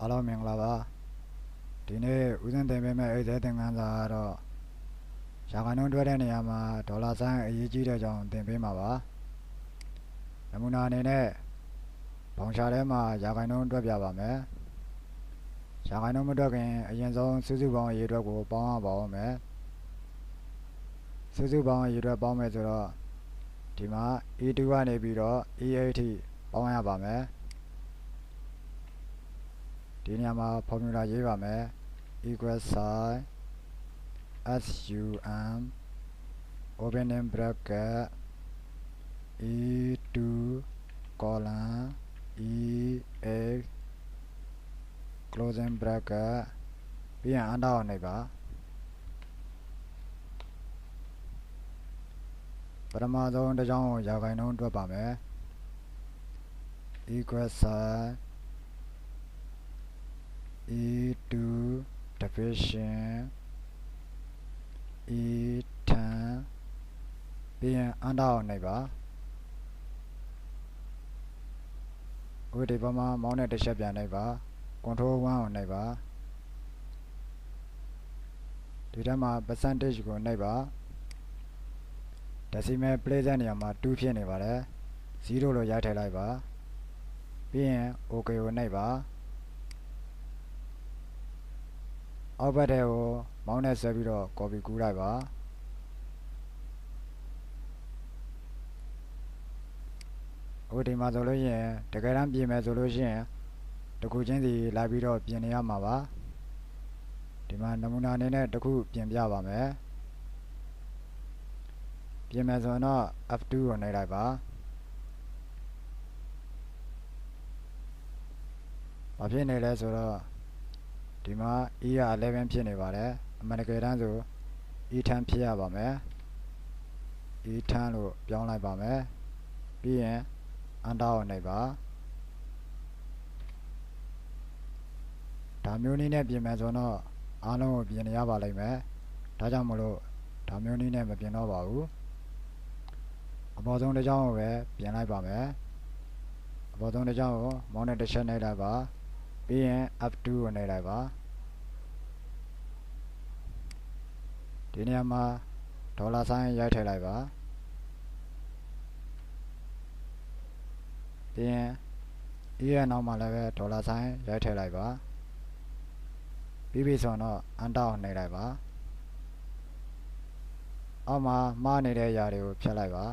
အားလုံးမင်္ဂလာပါဒီနေ့ဦးဇင်းတင်ပေးမယ့်အိတ်သက်သင်ခန်းစာကတော့ရာခိုင်နှုန်းတွက်တဲ့နေရာမှာဒေါ်လာဆိုင်အရေးကြီးတဲ့အကြောင်းသင်ပေးမှာပါနမူနာအနေနဲ့ဘောင်ချာထဲမှာရာခိုင်နှုန်းတွက်ပြပါမယ်ရာခိုင်နှုန်းမတွက်ခင်အရင်ဆုံးစုစုပေါင်းအရေအတွက်ကိုပေါင်းရပါဦးမယ်စုစုပေါင်းအရေအတွက်ပေါင်းမယ်ဆိုတော့ဒီမှာ E2 ကနေပြီးတော့ E8 ထိပေါင်းရပါမယ်ဒီနေရာမှာ formula ရေးပါမယ် equal sign sum opening bracket e2 colon e8 closing bracket ပြီးရင်အန္တအောင်နေပါပထမဆုံးတစ်ကြောင်းကိုရာခိုင်နှုန်းတွက်ပါမယ် equal sign e2 division e10 ပြီးရင်အန္တအောင်နေပါဒီဘက်မှာမောင်းနဲ့တစ်ချက်ပြန်နေပါ control 1ကိုနေပါဒီထဲမှာ percentage ကိုနေပါ decimal place တဲ့နေရာမှာ2ဖြစ်နေပါတယ်0လို့ရိုက်ထည့်လိုက်ပါပြီးရင် OK ကိုနေပါအောက်ဘက်ထဲကိုမောင်းနဲ့ဆွဲပြီးတော့ copy ကူးလိုက်ပါဒီမှာဆိုလို့ရှိရင်တကယ်တမ်းပြင်မယ်ဆိုလို့ရှိရင်တစ်ခုချင်းစီလိုက်ပြီးတော့ပြင်နေရမှာပါဒီမှာနမူနာအနေနဲ့တစ်ခုပြင်ပြပါမယ်ပြင်မယ်ဆိုတော့ F2 ကိုနှိပ်လိုက်ပါဘာဖြစ်နေလဲဆိုတော့ဒီမှာ E က11ဖြစ်နေပါတယ်အမှန်တကယ်တမ်းဆို E10 ဖြစ်ရပါမယ် E10 လို့ပြောင်းလိုက်ပါမယ်ပြီးရင်အန္တကိုနှိပ်ပါဒါမျိုးနည်းနဲ့ပြင်မယ်ဆိုတော့အားလုံးကိုပြင်နေရပါလိမ့်မယ်ဒါကြောင့်မလို့ဒါမျိုးနည်းနဲ့မပြင်တော့ပါဘူးအပေါ်ဆုံးတစ်ကြောင်းကိုပဲပြင်လိုက်ပါမယ်အပေါ်ဆုံးတစ်ကြောင်းကိုမောင်းနဲ့တစ်ချက်နှိပ်လိုက်ပါပြီးရင် F2 ကိုနှိပ်လိုက်ပါဒီနေရာမှာဒေါ်လာဆိုင်ရိုက်ထည့်လိုက်ပါပြီးရင် E ရဲ့နောက်မှာလည်းပဲဒေါ်လာဆိုင်ရိုက်ထည့်လိုက်ပါပြီးပြီဆိုတော့အန္တအောင်နှိပ်လိုက်ပါအောက်မှာမှားနေတဲ့ຢာတွေကိုဖြတ်လိုက်ပါ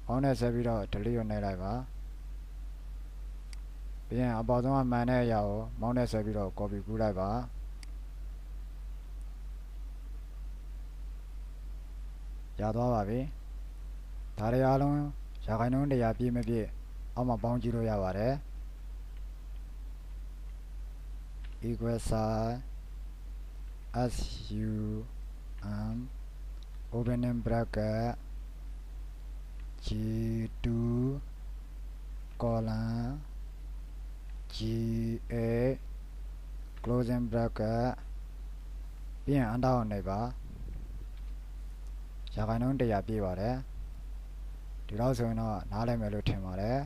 အောင်းနဲ့ဆက်ပြီးတော့ delete ကိုနှိပ်လိုက်ပါပြီးရင်အပေါ်ဆုံးကမှန်တဲ့ຢာကိုမောင်းနဲ့ဆက်ပြီးတော့ copy ကူးလိုက်ပါရသွားပါပြီဒါတွေအားလုံးရာခိုင်နှုန်း100ပြည့်မပြည့်အောက်မှာပေါင်းကြည့်လို့ရပါတယ် equal sign sum opening bracket g2 colon g8 closing bracket ပြီးရင်အန္တအောင်နေပါရာခိုင်နှုန်း100ပြည့်ပါတယ်ဒီလောက်ဆိုရင်တော့နားလည်မယ်လို့ထင်ပါတယ်